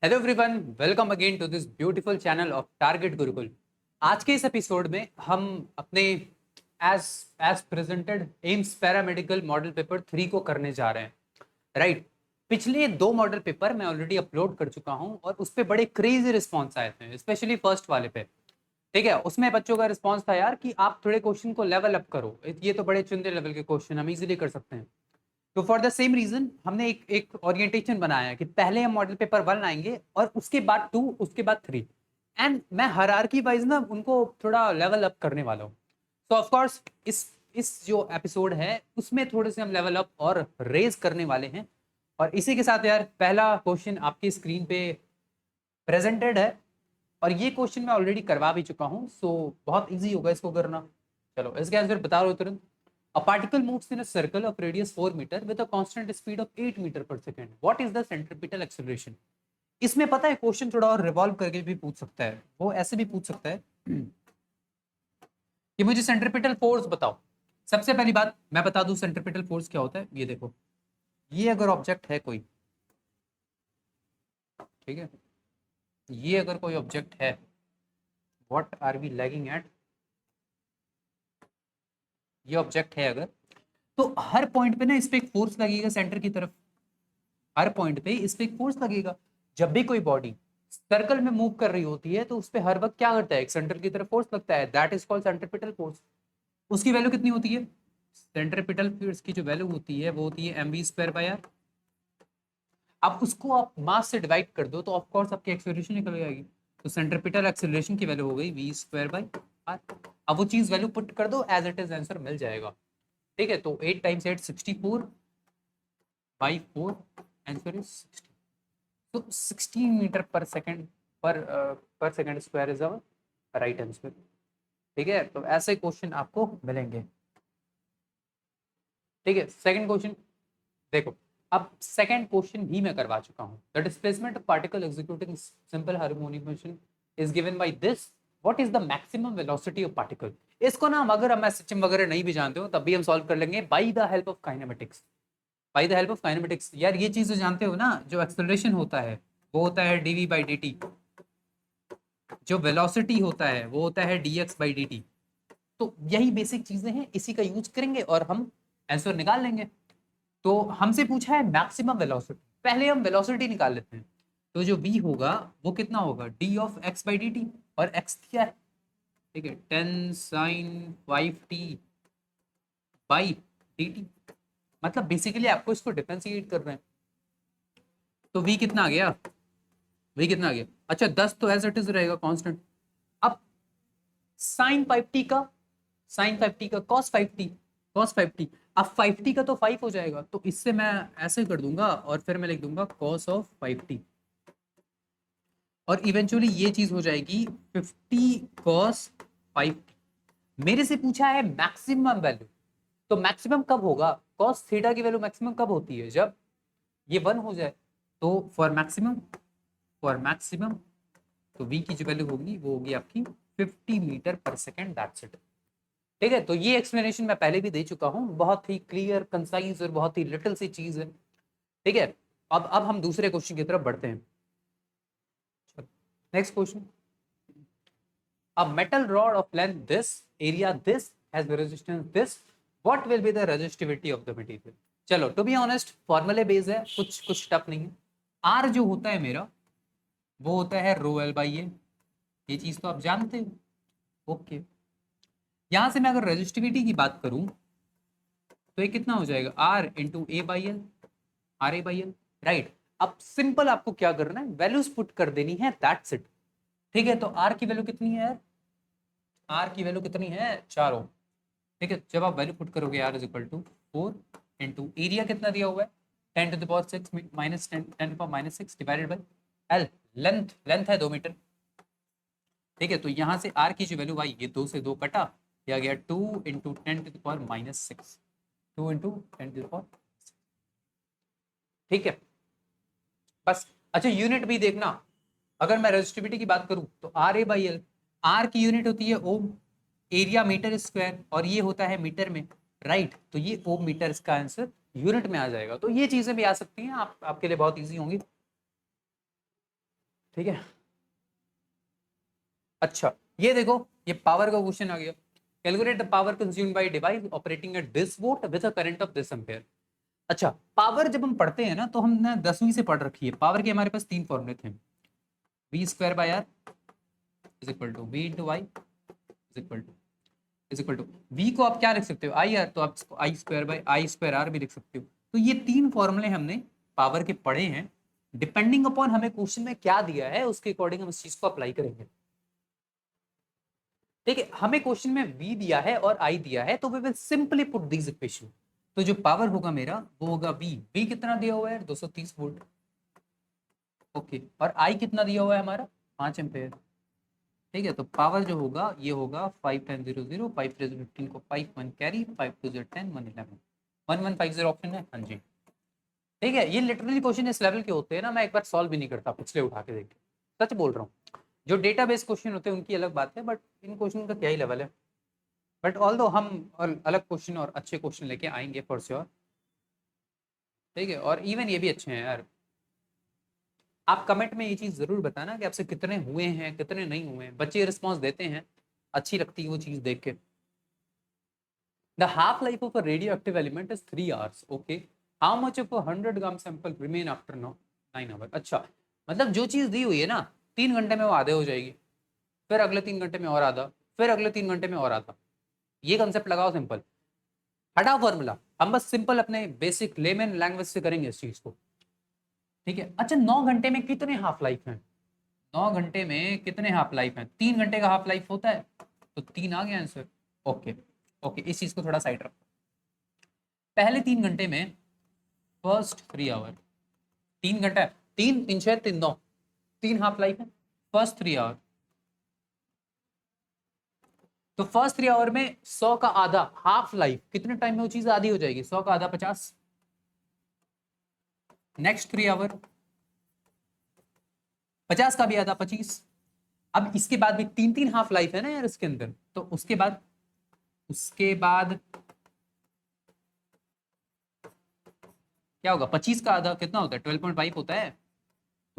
Hello everyone, welcome again to this beautiful channel of target Gurukul. आज के इस episode में हम अपने as as presented AIIMS paramedical model paper 3 को करने जा रहे हैं। राइट। पिछले 2 मॉडल पेपर मैं ऑलरेडी अपलोड कर चुका हूं और उस पर बड़े क्रेजी रिस्पॉन्स आए थे, स्पेशली फर्स्ट वाले पे। ठीक है, उसमें बच्चों का रिस्पॉन्स था यार कि आप थोड़े क्वेश्चन को लेवल अप करो, ये तो बड़े चुंदे लेवल के क्वेश्चन हम इजीली कर सकते हैं। तो फॉर द सेम रीजन हमने एक ओरिएंटेशन बनाया है कि पहले हम मॉडल पेपर 1 आएंगे और उसके बाद 2, उसके बाद 3। एंड मैं हायरार्की वाइज ना उनको थोड़ा लेवल अप करने वाला हूँ। तो ऑफ कोर्स इस जो एपिसोड है उसमें थोड़े से हम लेवल अप और रेज करने वाले हैं। और इसी के साथ यार पहला क्वेश्चन आपकी स्क्रीन पे प्रेजेंटेड है और ये क्वेश्चन मैं ऑलरेडी करवा भी चुका हूँ, सो बहुत इजी होगा इसको करना। चलो इसके आंसर बता रहा हूँ तुरंत। A particle moves in a circle of radius 4 meter with a constant speed of 8 meter per second. What is the centripetal acceleration? इसमें पता है क्वेश्चन थोड़ा और रिवॉल्व करके भी पूछ सकता है, वो ऐसे भी पूछ सकता है कि मुझे सेंट्रिपिटल फोर्स बताओ। सबसे पहली बात मैं बता दूं सेंट्रिपिटल फोर्स क्या होता है। ये देखो, ये अगर ऑब्जेक्ट है कोई, ठीक है, ये अगर कोई ऑब्जेक्ट है, what are we lagging at, ये ऑब्जेक्ट है अगर, तो हर पॉइंट पे ना इस पे एक फोर्स लगेगा सेंटर की तरफ। हर पॉइंट पे इस पे एक फोर्स लगेगा। जब भी कोई बॉडी सर्कल में मूव कर रही होती है तो उस पे हर वक्त क्या करता है, एक सेंटर की तरफ फोर्स लगता है, that is called centripetal force. उसकी वैल्यू कितनी होती है? सेंट्रिपिटल फोर्स की जो वैल्यू होती है वो होती है mv²/r। अब उसको आप मास से डिवाइड कर दो तो ऑफ कोर्स आपकी एक्सेलरेशन निकल जाएगी। तो सेंट्रिपिटल एक्सेलरेशन की वैल्यू हो गई v²/r। अब वो चीज वैल्यू पुट कर दो, एज इट इज आंसर मिल जाएगा। ठीक है, तो 8 टाइम्स 8 64/4, आंसर इज 60। तो 16 मीटर पर सेकंड पर second square is our right answer. ठीक है, तो ऐसे क्वेश्चन आपको मिलेंगे। ठीक है, सेकंड क्वेश्चन देखो। अब सेकंड क्वेश्चन भी मैं करवा चुका हूं। The displacement of particle executing simple harmonic motion is given by this. What is the maximum velocity of particle? इसको ना अगर हम एसएचएम वगैरह नहीं भी जानते हो तब भी हम सॉल्व कर लेंगे by the help of kinematics. By the help of kinematics यार, ये चीज जानते हो ना, जो एक्सेलरेशन होता है वो होता है dv/dt, जो वेलोसिटी होता है वो होता है dx/dt। तो यही बेसिक चीजें हैं, इसी का यूज करेंगे और हम आंसर निकाल लेंगे। तो हमसे पूछा है मैक्सिमम वेलोसिटी, पहले हम वेलोसिटी निकाल लेते हैं। तो जो v होगा वो कितना होगा, d ऑफ x/dt, और x क्या है? ठीक है, 10sin5t/dt। मतलब बेसिकली आपको इसको डिफरेंशिएट कर रहे हैं। तो v कितना आ गया, v कितना आ गया? अच्छा 10 तो एज इट इज रहेगा कांस्टेंट। अब sin 5t का cos 5t अब 5t का तो 5 हो जाएगा, तो इससे मैं ऐसे कर दूंगा और फिर मैं लिख दूंगा cos ऑफ 5t, और इवेंचुअली ये चीज हो जाएगी 50 cos 5t। मेरे से पूछा है मैक्सिमम वैल्यू, तो मैक्सिमम कब होगा? cos थीटा की वैल्यू मैक्सिमम कब होती है? जब ये 1 हो जाए। तो फॉर मैक्सिमम तो v की जो वैल्यू होगी वो होगी आपकी 50 मीटर पर सेकेंड, दैट्स इट। ठीक है, तो ये एक्सप्लेनेशन मैं पहले भी दे चुका हूं, बहुत ही क्लियर कंसाइज और बहुत ही लिटिल सी चीज है। ठीक है, अब हम दूसरे क्वेश्चन की तरफ बढ़ते हैं। Next question. A metal rod of length this, area this, has resistance this, what will be the resistivity of the material? चलो टू बी ऑनेस्ट फॉर्मूले बेस है, कुछ कुछ टफ नहीं है। आर जो होता है मेरा वो होता है रो एल बाई ए, ये चीज तो आप जानते हो। ओके, यहां से मैं अगर रेजिस्टिविटी की बात करूं तो ये कितना हो जाएगा, R into A by L, R A by L. Right. अब सिंपल आपको क्या करना है, वैल्यूज पुट कर देनी है, दैट्स इट। ठीक है, तो आर की वैल्यू कितनी है? आर की वैल्यू कितनी है? 4 ओम। ठीक है, जब आप वैल्यू पुट करोगे R is equal to 4 into area कितना दिया हुआ है, 10⁻6 minus 10⁻6 divided by L, length है 2 मीटर। ठीक है, तो यहां से आर की जो वैल्यू आई, ये 2 से 2 कटा, ये आ गया 2 इंटू 10⁻6, 2 इंटू 10⁻6। ठीक है, बस। अच्छा यूनिट भी देखना, अगर मैं रेजिस्टिविटी की बात करूं तो R A by L, R की यूनिट होती है ओम, एरिया मीटर स्क्वायर, और ये होता है मीटर में। राइट, तो ये ओम मीटर इसका आंसर यूनिट में आ जाएगा। तो ये चीजें भी आ सकती हैं, आपके लिए बहुत इजी होंगी। ठीक है। अच्छा ये देखो, ये पावर का क्वेश्चन आ गया। Calculate the power consumed by device operating at this volt with a current of this ampere. अच्छा पावर जब हम पढ़ते हैं ना तो हमने 10वीं से पढ़ रखी है पावर के, हमारे पास तीन फॉर्मूले थे, V square by R is equal to V into I is equal to V को आप क्या लिख सकते हो, आई आर, तो आप इसको I square by I square R भी लिख सकते हो। तो ये तीन फॉर्मूले हमने पावर के पढ़े हैं। डिपेंडिंग अपॉन हमें क्वेश्चन में क्या दिया है उसके अकॉर्डिंग हम इस चीज को अप्लाई करेंगे। ठीक है, हमें क्वेश्चन में v दिया है और i दिया है, तो we will simply put these equation. तो जो पावर होगा मेरा वो होगा v कितना दिया हुआ है 230 वोल्ट, ओके, और i कितना दिया हुआ है हमारा 5 एम्पेयर। ठीक है, तो पावर जो होगा ये होगा 5 10 0 0 5 3 15 को 5 1 कैरी 5 2 0 10 1 11 1150 ऑप्शन है, हाँ जी। ठीक है, ये लिटरली क्वेश्चन इस लेवल के होते हैं ना, मैं एक बार सॉल्व भी नहीं करता पिछले उठा के देख के, सच बोल रहा हूँ। जो डेटाबेस क्वेश्चन होते हैं उनकी अलग बात है, बट इन क्वेश्चन का क्या ही लेवल है। बट ऑल दो हम अलग क्वेश्चन और अच्छे क्वेश्चन लेके आएंगे फॉर श्योर। ठीक है, और इवन ये भी अच्छे हैं यार। आप कमेंट में ये चीज़ ज़रूर बताना कि आपसे कितने हुए हैं कितने नहीं हुए हैं, बच्चे रिस्पॉन्स देते हैं, अच्छी लगती है वो चीज़ देख के। The half life of a radio active element is 3 hours, okay. How much of 100 gram sample remain after 9 hours। अच्छा मतलब जो चीज़ दी हुई है ना 3 घंटे में वो आधे हो जाएगी, फिर अगले 3 घंटे में और आधा, फिर अगले 3 घंटे में और आधा। ये कंसेप्ट लगाओ सिंपल, हटाओ फॉर्मूला, हम बस सिंपल अपने बेसिक लेमन लैंग्वेज से करेंगे इस चीज को। ठीक है, अच्छा 9 घंटे में कितने हाफ लाइफ हैं, 9 घंटे में कितने हाफ लाइफ हैं, 3 घंटे का हाफ लाइफ होता है, तो 3 आ गया आंसर। ओके ओके, इस चीज को थोड़ा साइड रखो। पहले 3 घंटे में फर्स्ट 3 आवर, 3 घंटा, 3 3 6 3 9, 3 हाफ लाइफ है फर्स्ट 3 आवर। तो फर्स्ट 3 आवर में 100 का आधा हाफ लाइफ, कितने टाइम में वो चीज आधी हो जाएगी, 100 का आधा 50। नेक्स्ट 3 आवर 50 का भी आधा 25। अब इसके बाद भी 3 3 हाफ लाइफ है ना यार इसके अंदर, तो उसके बाद क्या होगा, 25 का आधा कितना होता है 12.5 होता है।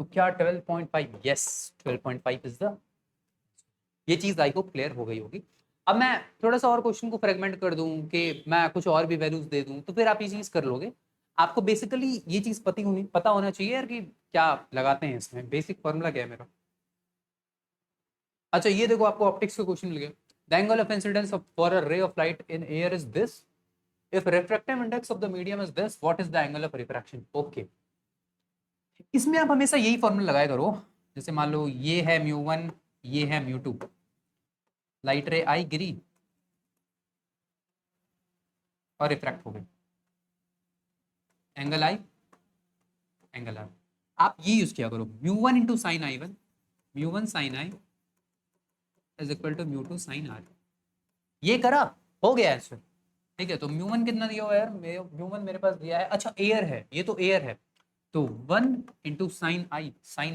तो क्या 12.5, यस 12.5 इज द, ये चीज आई होप क्लियर हो गई होगी। अब मैं थोड़ा सा और क्वेश्चन को फ्रेगमेंट कर दूं कि मैं कुछ और भी वैल्यूज दे दूं, तो फिर आप ये चीज कर लोगे। आपको बेसिकली ये चीज पता होना चाहिए यार कि क्या लगाते हैं इसमें, बेसिक फॉर्मूला क्या है मेरा। अच्छा ये देखो, आपको ऑप्टिक्स का क्वेश्चन मिल गया। The angle of incidence of for a ray of light in air is this, if refractive index of the medium is this, what is the angle of refraction. Okay, इसमें आप हमेशा यही formula लगाया करो। जैसे मान लो ये है μ1, ये है μ2, लाइट रे आई गिरी और रिफ्रैक्ट हो गई, एंगल आई एंगल आर, आप ये यूज किया करो μ1 into sine I one, μ1 sine I is equal to μ2 sine R. ये करा, हो गया आंसर। ठीक है, तो μ1 कितना दिया हुआ है यार, μ1 मेरे पास दिया है, अच्छा एयर है, ये तो एयर है, तो 1 इंटू साइन आई साइन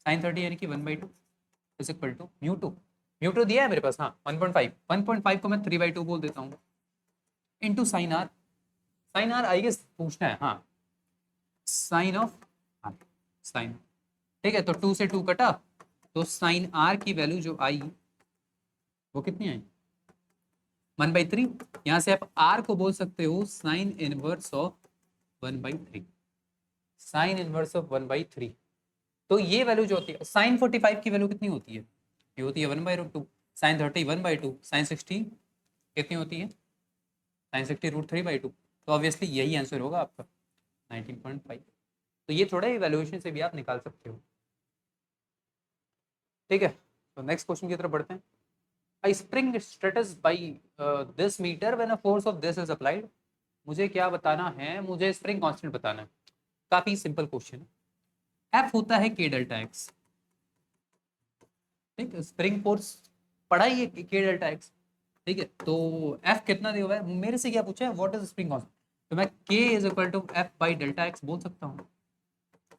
30 यानी कि 1/2 is equal to mu two दिया है मेरे पास, हाँ 1.5 को मैं 3/2 बोल देता हूँ, into sine R I guess पूछना है, हाँ साइन ऑफ आर, साइन। ठीक है, तो 2 से 2 कटा, तो साइन आर की वैल्यू जो आई वो कितनी आई 1/3। यहाँ से आप आर को बोल सकते हो sine inverse of 1/3, sine inverse of 1/3। तो ये वैल्यू जो होती है साइन 45 की वैल्यू कितनी होती है, ये होती है 1/√2, साइन 30 1/2, साइन 60 कितनी होती है, साइन 60 √3/2। तो ऑब्वियसली यही आंसर होगा आपका 19.5। तो ये थोड़ा इवैल्यूएशन से भी आप निकाल सकते हो। ठीक है, तो नेक्स्ट क्वेश्चन की तरफ बढ़ते हैं। A spring status by this meter when a force of this is applied। मुझे क्या बताना है, मुझे स्प्रिंग कांस्टेंट बताना है। काफी सिंपल क्वेश्चन है। F होता है K डेल्टा एक्स, ठीक है, स्प्रिंग फोर्स पढ़ा ही है K डेल्टा एक्स। ठीक है, तो F कितना दिया हुआ है, मेरे से क्या पूछा है व्हाट इज स्प्रिंग कांस्टेंट, तो मैं K is equal to F by delta x बोल सकता हूँ,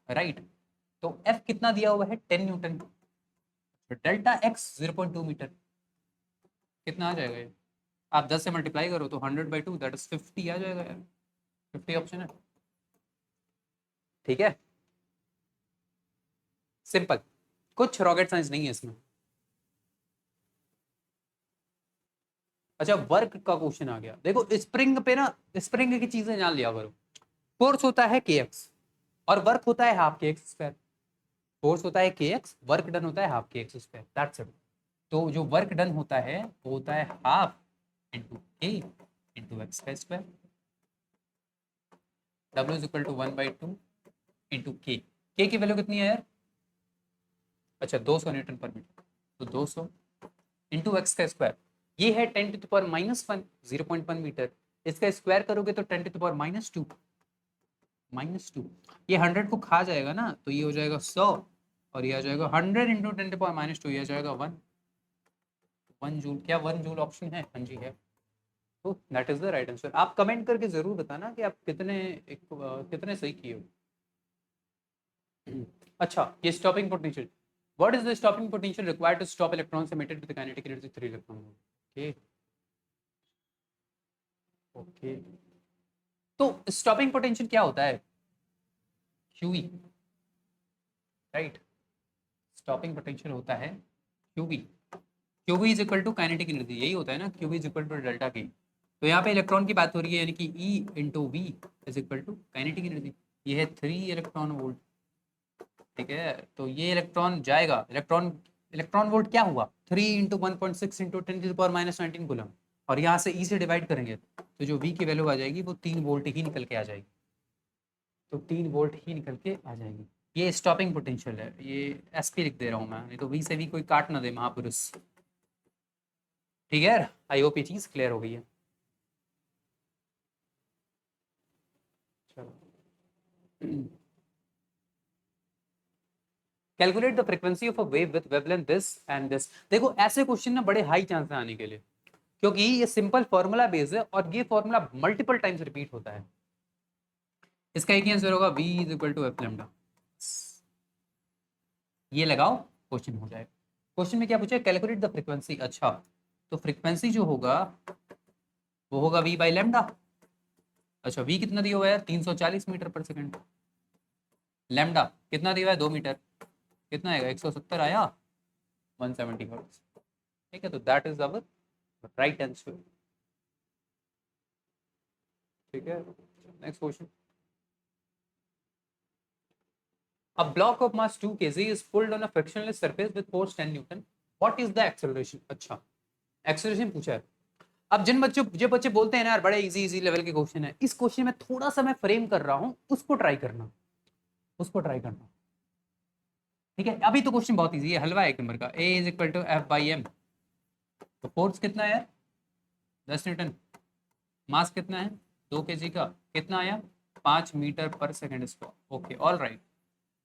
राइट। तो F कितना दिया हुआ है 10 न्यूटन, डेल्टा एक्स 0.2 मीटर, कितना आ जाएगा ये, आप 10 से मल्टीप्लाई करो तो 100/2 दैट इज 50 आ जाएगा यार, 50 ऑप्शन है। ठीक है, सिंपल, कुछ रॉकेट साइंस नहीं है इसमें। अच्छा वर्क का क्वेश्चन आ गया। देखो स्प्रिंग पे ना, स्प्रिंग की चीजें जान लिया करो। फोर्स होता है के एक्स और वर्क होता है हाफ के एक्स स्क्वायर। फोर्स होता है के एक्स, वर्क डन होता है हाफ के एक्स स्क्वायर, दैट्स इट। तो जो वर्क डन होता है वो होता है half into K into x का square. W is equal to 1/2 into K की वैल्यू कितनी है यार? अच्छा 200 न्यूटन पर मीटर, तो 200 इंटू एक्स का स्क्वायर, ये है 10⁻⁻1 0.1 मीटर। इसका स्क्वायर करोगे तो 10⁻⁻2 -2। ये 100 को खा जाएगा ना, तो ये हो जाएगा 100 और ये आ जाएगा 100 इंटू 10⁻⁻2, ये आ जाएगा 1 जूल। क्या 1 जूल ऑप्शन है? हाँ जी है। तो that is the right answer. आप कमेंट करके जरूर बताना कि आप कितने सही किए हो। अच्छा ये stopping potential, what is the stopping potential required to stop electrons emitted with kinetic energy 3 electron volt. Okay okay, तो स्टॉपिंग पोटेंशियल क्या होता है? QE, right. स्टॉपिंग पोटेंशियल होता है QV. QV is equal to kinetic energy, यही होता है ना, QV is equal to delta K. तो यहाँ पे इलेक्ट्रॉन की बात हो रही है, यानी कि E into V is equal to kinetic energy. ये है 3 इलेक्ट्रॉन वोल्ट, ठीक है। तो ये इलेक्ट्रॉन जाएगा, इलेक्ट्रॉन इलेक्ट्रॉन वोल्ट क्या हुआ? 3 इंटू 1.6 इंटू 10⁻⁻19 कूलम। और यहाँ से E से डिवाइड करेंगे तो जो V की वैल्यू आ जाएगी वो 3 वोल्ट ही निकल के आ जाएगी। तो 3 वोल्ट ही निकल के आ जाएगी। ये स्टॉपिंग पोटेंशियल है, ये SP लिख दे रहा हूँ मैं, नहीं तो V से भी कोई काट ना दे महापुरुष। ठीक है, आई होप ये चीज क्लियर हो गई है। चलो calculate the frequency of a wave with wavelength this and this. देखो ऐसे क्वेश्चन ना बड़े हाई चांस है आने के लिए, क्योंकि ये सिंपल फॉर्मूला बेस है और ये फॉर्मूला मल्टीपल टाइम्स रिपीट होता है। इसका एक ही आंसर होगा, V is equal to F lambda. ये लगाओ, क्वेश्चन हो जाएगा। क्वेश्चन में क्या पूछा? Calculate the frequency. अच्छा तो फ्रीक्वेंसी जो होगा वो होगा V बाई लैम्डा। अच्छा V कितना दिया हुआ है? 340 मीटर पर सेकंड। लैम्डा कितना दिया हुआ है? 2 मीटर। कितना आएगा? 170 आया, 170 हर्ट्ज। ठीक है, तो that is our right answer. ठीक है, next question. A block of mass 2 kg is pulled on a frictionless surface with force 10 Newton. What is the acceleration? अच्छा acceleration पूछा है। अब जो बच्चे बोलते हैं ना यार बड़े इजी लेवल के क्वेश्चन है, इस क्वेश्चन में थोड़ा सा मैं फ्रेम कर रहा हूं, उसको ट्राई करना। ठीक है, अभी तो क्वेश्चन बहुत इजी है, हलवा है एक नंबर का। A is equal to F by M. तो फोर्स कितना है? 10 न्यूटन। मास कितना है? 2 kg का। कितना आया? 5 मीटर पर second square. Okay all right.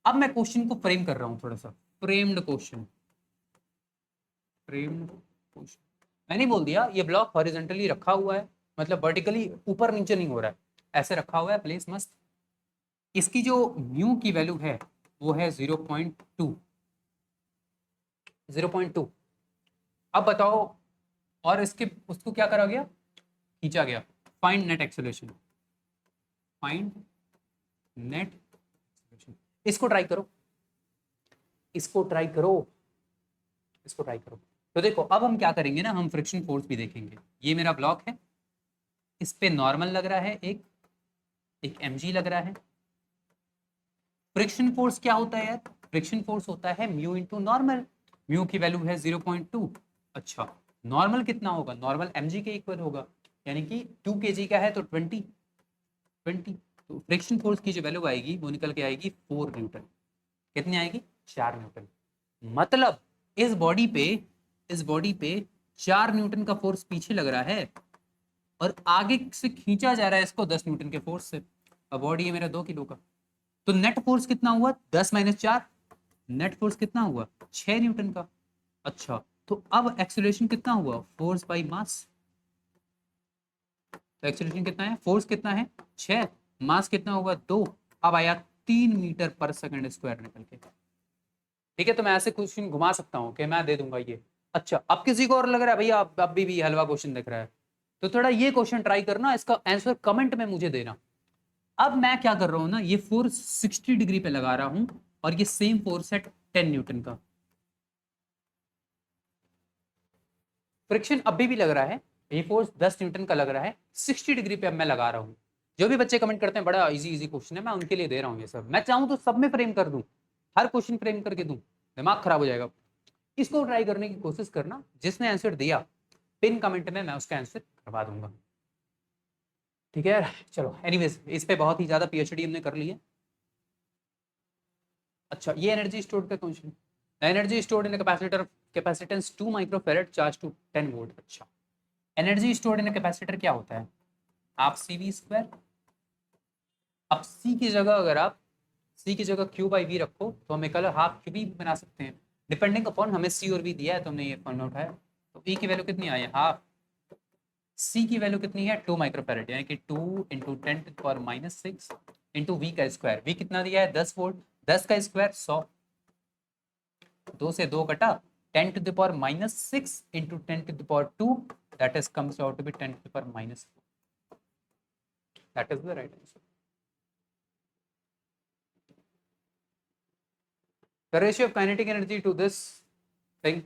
अब मैं क्वेश्चन को फ्रेम कर रहा हूं, थोड़ा सा फ्रेम्ड क्वेश्चन। मैंने बोल दिया ये ब्लॉक हॉरिजॉन्टली रखा हुआ है, मतलब वर्टिकली ऊपर नीचे नहीं हो रहा है, ऐसे रखा हुआ है प्लेस मस्त। इसकी जो म्यू की वैल्यू है वो है 0.2। अब बताओ, और इसके उसको क्या करा गया? खींचा गया। Find net acceleration. Find net acceleration. इसको ट्राई करो, इसको ट्राई करो, इसको ट्राई करो। तो देखो अब हम क्या करेंगे ना, हम फ्रिक्शन फोर्स भी देखेंगे। ये मेरा ब्लॉक है, इस पे नॉर्मल लग रहा है, एक mg लग रहा है। फ्रिक्शन फोर्स क्या होता है यार? फ्रिक्शन फोर्स होता है म्यू इंटू नॉर्मल। म्यू की वैल्यू है 0.2। अच्छा नॉर्मल कितना होगा? नॉर्मल mg के इक्वल होगा, यानी कि 2 kg का है तो 20। तो फ्रिक्शन फोर्स की जो वैल्यू आएगी वो निकल के आएगी 4 न्यूटन। कितनी आएगी? 4 न्यूटन। मतलब इस बॉडी पे 4 न्यूटन का फोर्स पीछे लग रहा है और आगे से खींचा जा रहा है इसको 10 न्यूटन के फोर्स से। अब बॉडी है मेरा 2 किलो का, तो नेट फोर्स कितना हुआ? 10 - 4। नेट फोर्स कितना हुआ? 6 न्यूटन का। अच्छा तो अब एक्सेलरेशन कितना हुआ? Force by mass. तो एक्सेलरेशन कितना है? फोर्स कितना है? 6, मास कितना होगा? 2। अब आया 3 मीटर पर सेकंड स्क्वायर निकल के। ठीक है, तो मैं ऐसे क्वेश्चन घुमा सकता हूँ कि मैं दे दूंगा ये। अच्छा अब किसी को और लग रहा है भैया अब भी हलवा क्वेश्चन दिख रहा है, तो थोड़ा ये क्वेश्चन ट्राई करना, इसका आंसर कमेंट में मुझे देना। अब मैं क्या कर रहा हूँ ना, ये फोर्स 60 डिग्री पे लगा रहा हूँ और ये सेम फोर्स है 10 न्यूटन का। फ्रिक्शन अभी भी लग रहा है, ये फोर्स 10 न्यूटन का लग रहा है, 60 डिग्री पे अब मैं लगा रहा हूँ। जो भी बच्चे कमेंट करते हैं बड़ा इजी इजी क्वेश्चन है, मैं उनके लिए दे रहा हूँ ये सब। मैं चाहूँ तो सब में फ्रेम कर दूं, हर क्वेश्चन फ्रेम करके दूं, दिमाग खराब हो जाएगा। इसको ट्राई करने की कोशिश करना, जिसने आंसर दिया पिन कमेंट में मैं उसका आंसर करवा दूंगा, ठीक है। चलो एनीवेज, इस पे बहुत ही ज्यादा पीएचडी हमने कर ली है। अच्छा, ये एनर्जी स्टोर्ड का question, energy stored in capacitor capacitance 2 microfarad charge to 10 volt. अच्छा, एनर्जी स्टोर्ड इन कैपेसिटर क्या होता है, आप CV स्क्वायर, अब सी की जगह अगर आप सी की जगह क्यू बाई वी रखो तो हम कल हाफ क्यू भी बना सकते हैं, डिपेंडिंग अपॉन हमें सी और वी दिया है तो हमने ये फॉर्मूला उठाया। तो ई की वैल्यू कितनी आई है, हाफ। सी की वैल्यू कितनी है, 2 माइक्रोफैराड, यानी कि 2 इंटू 10⁻⁻6 इंटू वी का स्क्वायर, वी कितना दिया है 10 वोल्ट, 10 का स्क्वायर 100, 2 से 2 कटा, 10⁻⁻6 into 10⁻², that is comes out to be 10⁻⁻4, that is the right answer. The ratio of kinetic energy to this thing,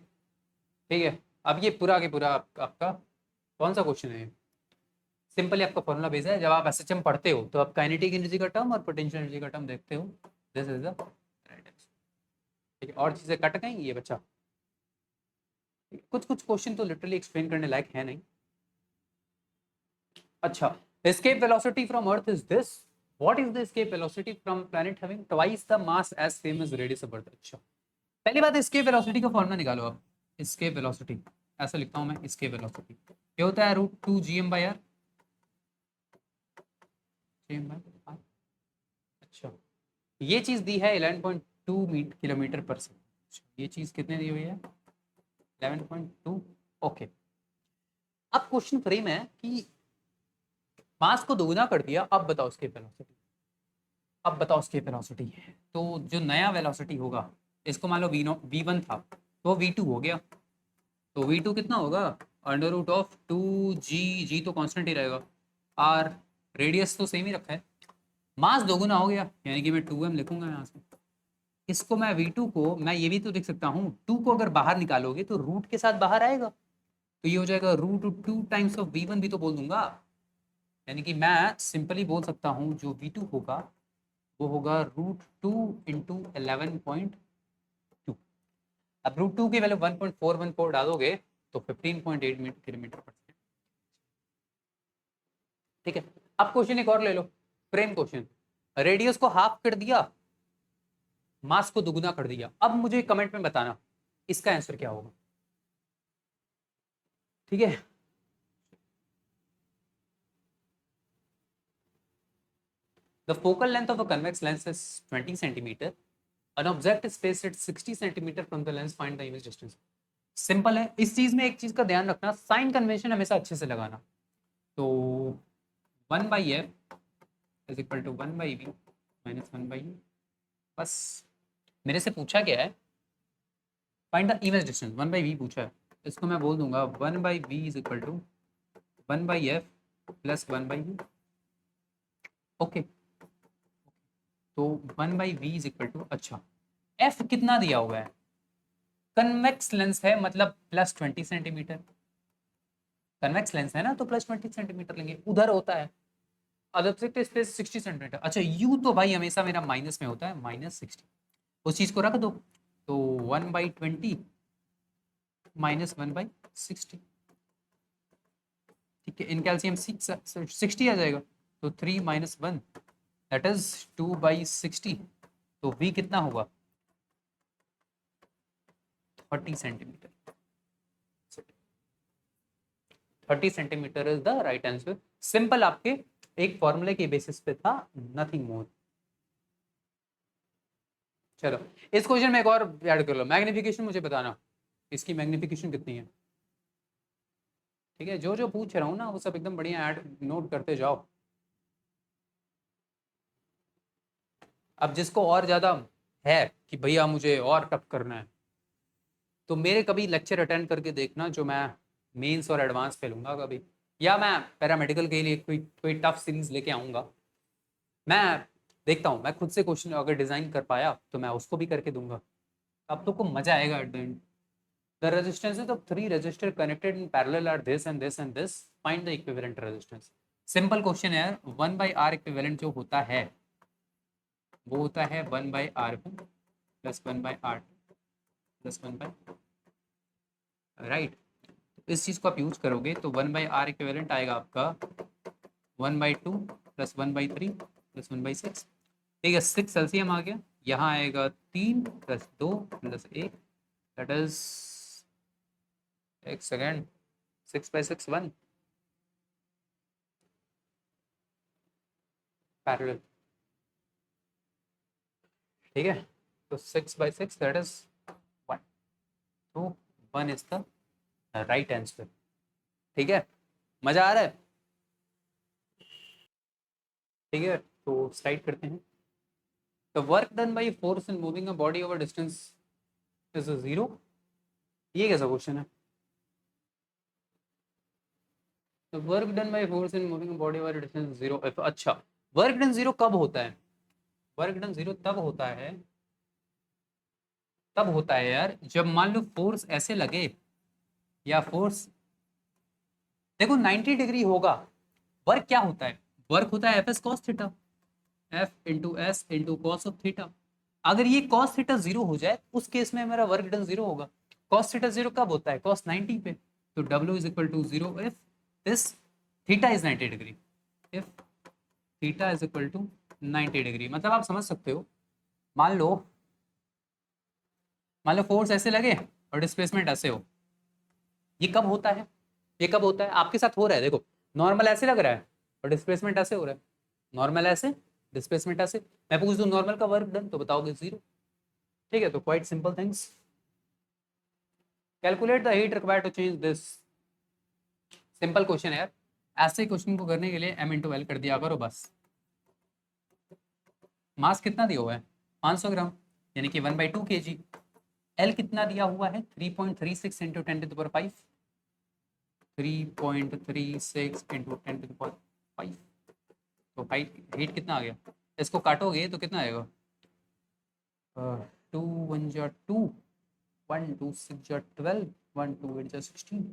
ठीक है। अब ये पूरा के पूरा आपका कौन सा क्वेश्चन है, सिंपली आपका फॉर्मूला बेस है। जब आप एसएचएम पढ़ते हो तो आप काइनेटिक एनर्जी का टर्म और पोटेंशियल एनर्जी का टर्म देखते हो, this is the right answer, ठीक है। और चीजें कट गई ये बच्चा, कुछ कुछ क्वेश्चन तो लिटरली एक्सप्लेन करने लायक है नहीं। अच्छा, escape velocity from earth is this, what is the escape velocity from planet having twice the mass as same as radius of earth। अच्छा, पहली बात escape velocity का फॉर्मूला निकालो आप, escape velocity ऐसा लिखता हूं मैं, escape velocity ये होता है √2 gm/r, gm/r। अच्छा, ये चीज दी है 11.2 किलोमीटर पर सेकंड, ये चीज कितने दी हुई है 11.2, ओके। अब क्वेश्चन फ्रेम है कि मास को दोगुना कर दिया, अब बताओ उसकी वेलोसिटी, अब बताओ उसकी वेलोसिटी। तो जो नया वेलोसिटी होगा, इसको मान लो V1 था तो V2 हो गया, तो V2 कितना होगा √2g, जी तो कांस्टेंट ही रहेगा, r रेडियस तो सेम ही रखा है, मास दोगुना हो गया यानी कि मैं 2m लिखूंगा यहाँ से। इसको मैं V2 को मैं ये भी तो लिख सकता हूँ, 2 को अगर बाहर निकालोगे तो रूट के साथ बाहर आएगा, तो ये हो जाएगा √2 टाइम्स ऑफ V1 भी तो बोल दूंगा, यानी कि मैं सिंपली बोल सकता हूँ जो V2 होगा वो होगा √2 इंटू 11.2। अब √2 की वैल्यू 1.414 डालोगे तो 15.8 किलोमीटर पर सेकेंड, ठीक है। अब क्वेश्चन एक और ले लो, फ्रेम क्वेश्चन, रेडियस को हाफ कर दिया, मास को दुगुना कर दिया, अब मुझे कमेंट में बताना इसका आंसर क्या होगा, ठीक है। The focal length of a convex lens is 20 centimeter. An object is placed at 60 centimeter from the lens. Find the image distance. Simple है, इस चीज में एक चीज का ध्यान रखना, साइन कन्वेंशन हमेशा अच्छे से लगाना। तो 1/f is equal to 1/v minus 1/u, बस मेरे से पूछा क्या है, find the image distance, 1/v पूछा है, इसको मैं बोल दूंगा 1/v is equal to 1/f plus 1/u, okay. तो 1/v इज इक्वल टू, अच्छा f कितना दिया हुआ है, कन्वेक्स लेंस है मतलब प्लस 20 सेंटीमीटर, कन्वेक्स लेंस है ना तो प्लस 20 सेंटीमीटर लेंगे, उधर होता है ऑब्जेक्ट स्पेस 60 सेंटीमीटर। अच्छा, u तो भाई हमेशा मेरा माइनस में होता है, -60, उस चीज को रख दो, तो 1/20 माइनस 1/60, ठीक है। इन कैल्सियम 60 आ जाएगा, तो 3 माइनस 1 दैट इज 2/60, तो v कितना होगा 30 centimetre, 30 centimetre is the right answer. Simple, आपके एक फॉर्मूले के बेसिस पे था, नथिंग मोर। चलो इस क्वेश्चन में एक और ऐड कर लो, मैग्निफिकेशन मुझे बताना, इसकी मैग्निफिकेशन कितनी है, ठीक है। जो जो पूछ रहा हूँ ना वो सब एकदम बढ़िया ऐड नोट करते जाओ। अब जिसको और ज्यादा है कि भैया मुझे और टफ करना है, तो मेरे कभी लेक्चर अटेंड करके देखना जो मैं मेंस और एडवांस पे लूंगा कभी, या मैं पैरामेडिकल के लिए कोई कोई टफ सीरीज लेके आऊँगा, मैं देखता हूँ, मैं खुद से क्वेश्चन अगर डिज़ाइन कर पाया तो मैं उसको भी करके दूंगा, अब तो को मजा आएगा at the end. The resistances of three resistor connected in parallel are this and this and this, find the equivalent resistance. Simple question है यार। 1/R इक्विवेलेंट जो होता है वो होता है 1/R1 plus 1/R2 plus 1/, right. इस चीज को आप यूज करोगे तो 1/R इक्विवेलेंट आएगा आपका 1/2 प्लस 1/3 प्लस 1/6। ठीक है, 6 एलसीएम आ गया। यहाँ आएगा 3 प्लस 2 प्लस 1, दैट इज, एक सेकेंड, 6/6 1 पैरेलल। ठीक है, तो 6/6 दैट इज 1, तो 1 इज द राइट आंसर। ठीक है, मजा आ रहा है? ठीक है, तो स्लाइड करते हैं। The work done by force in moving a body over distance is 0। ये कैसा क्वेश्चन है? तो work done by force in moving a body over distance 0। अच्छा, वर्क डन 0 कब होता है? वर्क डन 0 तब होता है यार जब मान लो फोर्स ऐसे लगे, या फोर्स, देखो 90 डिग्री होगा। वर्क क्या होता है? वर्क होता है F S cos theta, F into S into cos of theta. अगर ये कॉस थीटा 0 हो जाए उस केस में मेरा वर्क डन 0 होगा। कॉस थीटा 0 कब होता है? कॉस 90 पे। तो W is equal to 0 if this theta is 90 degree, if theta is equal to 90 degree. मतलब आप समझ सकते हो, मान लो फोर्स ऐसे लगे और डिस्प्लेसमेंट ऐसे हो। ये कब होता है? ये कब होता है? आपके साथ हो रहा है, देखो नॉर्मल ऐसे लग रहा है और डिस्प्लेसमेंट ऐसे हो रहा है। नॉर्मल ऐसे, डिस्प्लेसमेंट ऐसे। मैं पूछ दूं नॉर्मल का वर्क डन तो बताओगे 0। ठीक है, तो quite simple things. Calculate the heat required to change this. Simple question है यार। ऐसे क्वेश्चन को करने के लिए m इंटू एल कर दिया करो बस। मास कितना दिया हुआ है? 500 ग्राम, यानी कि 1/2 kg। एल कितना दिया हुआ है? 3.36 इंटू 10⁵, 3.36 इंटू 10⁵। तो हीट कितना आ गया? इसको काटोगे तो कितना आएगा? 2 1 जा 2, 1 2 6 जा 12, 1 2 8 जा 16,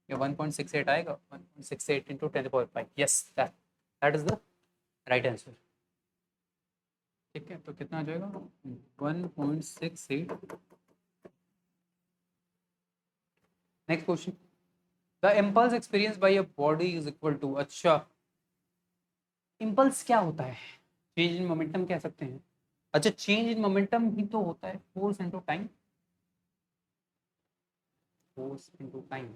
या 1.68 आएगा। 1.68 into 10⁵। Yes, that is the right answer. ठीक है, तो कितना आ जाएगा? 1.68। Next question. The impulse experience by a body is equal to, अच्छा इम्पल्स क्या होता है? चेंज इन मोमेंटम कह सकते हैं। अच्छा, चेंज इन मोमेंटम ही तो होता है force into time, force into time.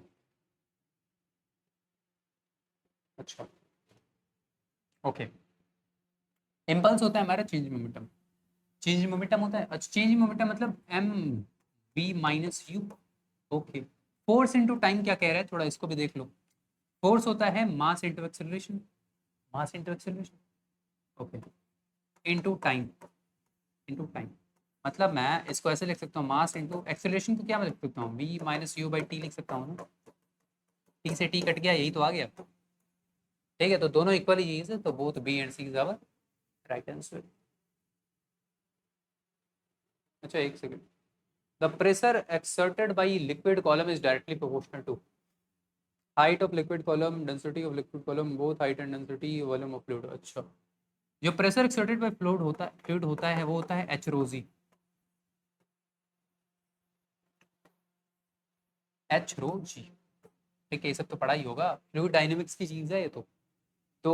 अच्छा, ओके। इम्पल्स होता है हमारा change in momentum. Change in momentum होता है, अच्छा चेंज इन मोमेंटम मतलब M B minus U. Okay, force into time क्या कह रहा है, थोड़ा इसको भी देख लो। फोर्स होता है mass into acceleration, mass into acceleration. Okay, into time, into time. मतलब मैं इसको ऐसे लिख सकता हूँ, मास इनटू एक्सेलरेशन को क्या मैं लिख सकता हूँ? v minus you by T लिख सकता हूँ ना। टी से टी कट गया, यही तो आ गया। ठीक है, तो दोनों इक्वल ही चीज है, तो both B and C is our right answer. अच्छा, एक second. The pressure exerted by liquid column is directly proportional to height of liquid column, density of liquid column, both height and density volume of fluid. अच्छा, जो pressure exerted by fluid होता है वो होता है H रो जी, H रो जी। ठीक है, ये सब तो पढ़ा ही होगा, फ्लूइड डायनेमिक्स की चीज है ये तो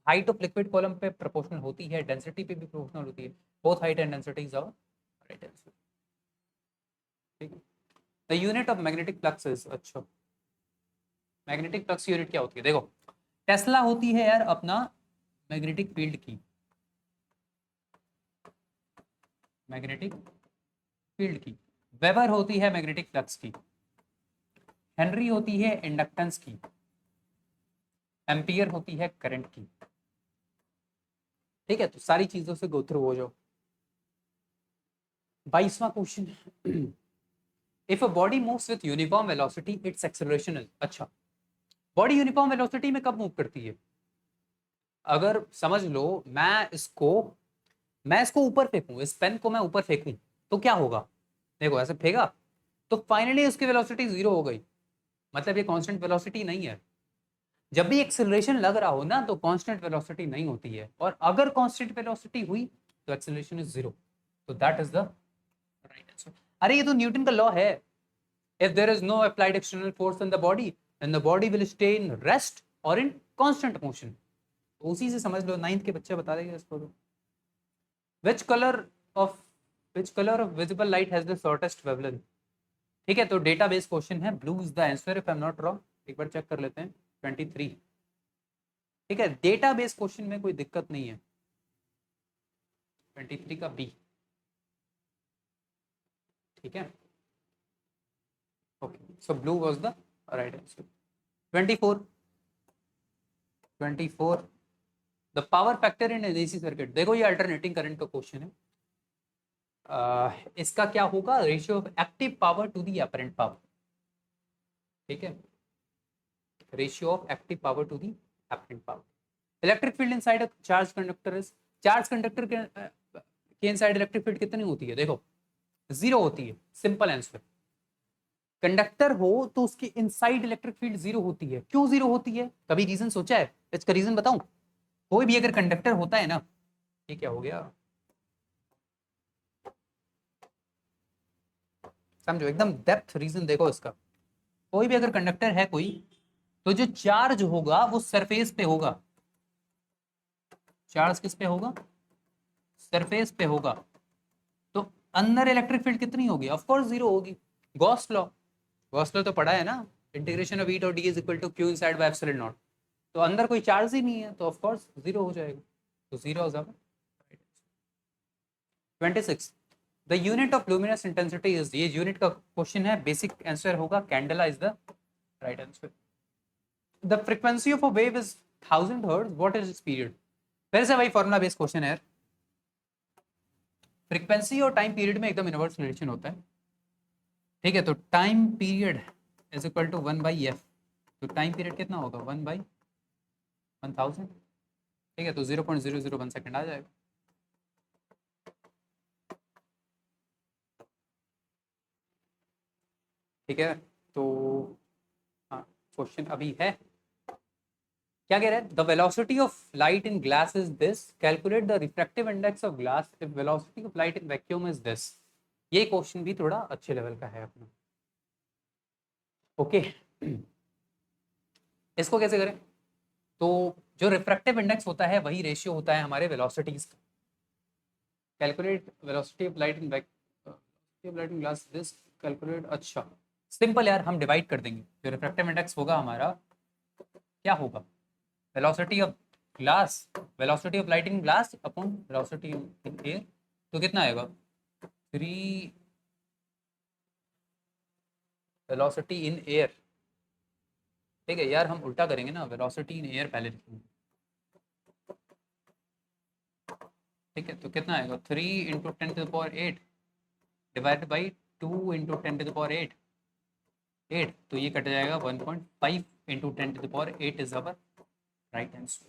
हाइट ऑफ लिक्विड कॉलम पे प्रोपोर्शनल होती है, डेंसिटी पे भी प्रोपोर्शनल होती है। Both height and density is our right answer. ठीक है, the unit of magnetic flux is, अच्छा मैग्नेटिक फ्लक्स यूनिट क्या होती है? देखो, टेस्ला होती है यार अपना मैग्नेटिक फील्ड की, मैग्नेटिक फील्ड की। वेबर होती है मैग्नेटिक फ्लक्स की, हेनरी होती है इंडक्टेंस की, एम्पियर होती है करंट की। ठीक है, तो सारी चीजों से गो थ्रू हो जाओ। 22वां question. If a body moves with uniform velocity its acceleration is, अच्छा बॉडी यूनिफॉर्म वेलोसिटी में कब मूव करती है? अगर समझ लो मैं इसको ऊपर फेंकूं, इस पेन को मैं ऊपर फेंकूं तो क्या होगा? देखो ऐसे फेंका तो फाइनली उसकी वेलोसिटी 0 हो गई, मतलब ये कांस्टेंट वेलोसिटी नहीं है। जब भी एक्सेलरेशन लग रहा हो ना तो कांस्टेंट वेलोसिटी नहीं होती है, और अगर कांस्टेंट वेलोसिटी हुई तो एक्सेलरेशन इज 0। तो that is the right answer. अरे ये तो न्यूटन का लॉ है। If there is no applied external force in the body then the body will stay in rest और इन कांस्टेंट मोशन। उसी से समझ लो, 9th के बच्चे बता देंगे इसको तो। which color of which color of visible light has the shortest wavelength? ठीक है, तो डेटा बेस्ड क्वेश्चन है, blue is the answer if I am not wrong. एक बार चेक कर लेते हैं, 23। ठीक है, डेटा बेस्ड क्वेश्चन में कोई दिक्कत नहीं है। 23 का बी। ठीक है, okay, so blue was the right answer. 24 the power factor in AC circuit. देखो ये अल्टरनेटिंग करंट का क्वेश्चन है। इसका क्या होगा, ratio of active power to the apparent power. ठीक है, ratio of active power to the apparent power. Electric field inside a charge conductor is, charge conductor के इनसाइड इलेक्ट्रिक फील्ड कितनी होती है? देखो 0 होती है, सिंपल आंसर। कंडक्टर हो तो उसकी इनसाइड इलेक्ट्रिक फील्ड 0 होती है। क्यों 0 होती है, कभी रीजन सोचा है? इसका रीजन बताऊं? कोई भी अगर कंडक्टर होता है ना, ये क्या हो गया, समझो एकदम डेप्थ रीजन देखो इसका। कोई भी अगर कंडक्टर है कोई, तो जो चार्ज होगा वो सरफेस पे होगा। चार्ज किस पे होगा? सरफेस पे होगा। तो अंदर इलेक्ट्रिक फील्ड कितनी होगी? ऑफ कोर्स 0 होगी। गॉस लॉ, गॉस लॉ तो पढ़ा है ना, integration of E dot D is equal to Q inside by epsilon naught. तो अंदर कोई चार्ज ही नहीं है तो ऑफ कोर्स 0 हो जाएगा। तो 0 हो जाएगा। 26 the unit of luminous intensity is, ये यूनिट का क्वेश्चन है, बेसिक आंसर होगा candela is the right answer. The frequency of a wave is 1000 hertz, what is its period? फिर से वही फॉर्मूला बेस्ड क्वेश्चन है। फ्रीक्वेंसी और टाइम पीरियड में एकदम इनवर्स रिलेशन होता है। ठीक है, तो time period is equal to 1/f। तो टाइम पीरियड कितना होगा? 1/1000। ठीक है, तो 0.001 सेकेंड आ जाएगा। ठीक है, तो हाँ, क्वेश्चन अभी है, क्या कह रहे हैं? The velocity of light in glass is this, calculate the refractive index of glass if velocity of light in vacuum is this. ये क्वेश्चन भी थोड़ा अच्छे लेवल का है अपना। ओके, इसको कैसे करें? तो जो रिफ्रैक्टिव इंडेक्स होता है वही रेशियो होता है हमारे वेलोसिटीज का। Calculate velocity of light in glass this, calculate. अच्छा सिंपल यार, हम डिवाइड कर देंगे। जो रिफ्रैक्टिव इंडेक्स होगा हमारा, क्या होगा? Velocity of glass, velocity of light in glass upon velocity in air. तो कितना आएगा? 3 वेलोसिटी इन एयर। ठीक है यार, हम उल्टा करेंगे ना, वेलोसिटी इन एयर पहले लिखेंगे। ठीक है, तो कितना आएगा? 3 इंटू 10⁸ डिवाइडेड बाई 2 इंटू 10⁸ 8। तो ये कट जाएगा 1.5 into 10⁸ is our right answer.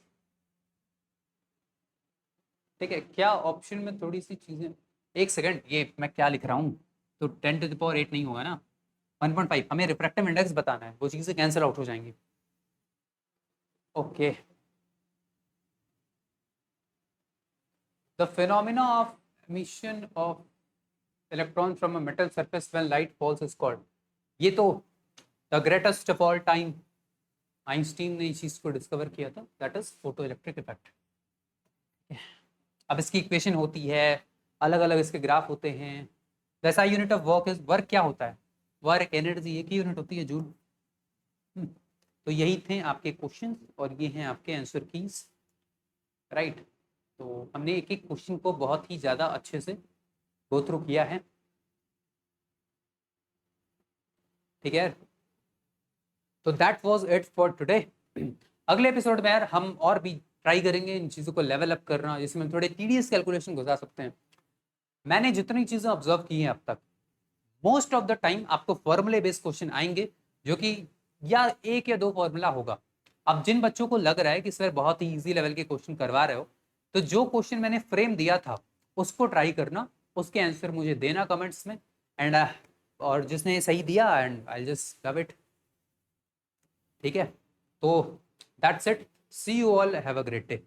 ठीक है, क्या ऑप्शन में थोड़ी सी चीजें, एक सेकंड, ये मैं क्या लिख रहा हूँ? तो 10⁸ नहीं होगा ना, 1.5। हमें रिफ्रैक्टिव इंडेक्स बताना है, वो चीजें कैंसिल आउट हो जाएंगी। Okay, the phenomena of emission of electron from a metal surface when light falls is called। ये तो the greatest of all time, Einstein ने इस चीज को डिस्कवर किया था, that is photo electric effect. अब इसकी इक्वेशन होती है, अलग अलग इसके ग्राफ होते हैं। जैसा unit of work is, work क्या होता है? वर्क एनर्जी, एक ही यूनिट होती है, जूल। तो यही थे आपके क्वेश्चन और ये हैं आपके आंसर कीज, राइट। तो हमने एक एक क्वेश्चन को बहुत ही ज़्यादा अच्छे से गो थ्रू किया है। ठीक है, तो that was it for today. अगले एपिसोड में यार हम और भी ट्राई करेंगे इन चीज़ों को लेवल अप करना, जिसमें थोड़े टीडीएस कैलकुलेशन घुसा सकते हैं। मैंने जितनी चीज़ें ऑब्जर्व की हैं अब तक, मोस्ट ऑफ द टाइम आपको फॉर्मूले बेस्ड क्वेश्चन आएंगे, जो कि या एक या दो फॉर्मूला होगा। अब जिन बच्चों को लग रहा है कि सर बहुत ही इजी लेवल के क्वेश्चन करवा रहे हो, तो जो क्वेश्चन मैंने फ्रेम दिया था उसको ट्राई करना, उसके आंसर मुझे देना कमेंट्स में। एंड और जिसने सही दिया, and I just love it. ठीक है, तो that's it, see you all, have a great day.